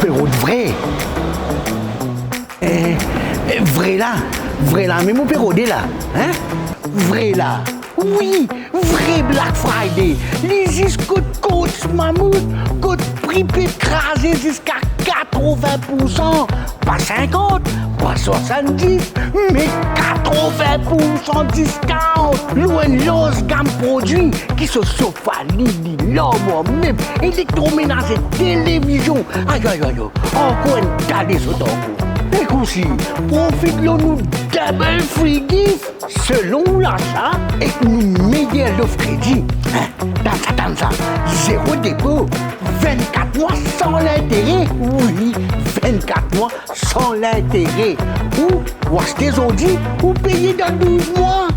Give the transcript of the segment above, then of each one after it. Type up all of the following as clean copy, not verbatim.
Perrault de vrai. Vrai là, mais mon Perrault est là, hein? Vrai là. Oui, vrai Black Friday. Les escoutes coach mammouth, côte prix écrasé jusqu'à 80%. Pas 50, pas 70, mais 80% de discount. Loin l'os gamme produits qui se sophalient, l'homme, même électroménager, télévision. Aïe, aïe, aïe, encore une tadée sur ton coup. Écoutez, profite-le nous double free gift selon l'achat et nous meilleur l'offre crédit. Dans ça, zéro dépôt, 24 mois sans l'intérêt. Oui, 24 mois sans l'intérêt. Ou acheter aujourd'hui ou payer dans 12 mois.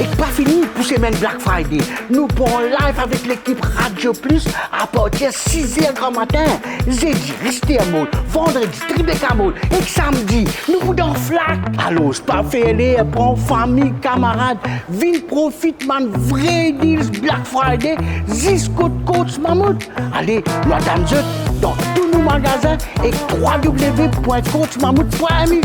Et pas fini pour semaine Black Friday. Nous pourrons live avec l'équipe Radio Plus à partir de 6h du matin. Jeudi, restez à mode. Vendredi, Tribeca mode. Et samedi, nous vous donnons flac. Alors, c'est pas fait aller, prends famille, camarades. Vin profite, man, vrai deals Black Friday. Jusqu'au coach Mammouth. Allez, madame Zut, dans tous nos magasins et www.coachmammouth.mu.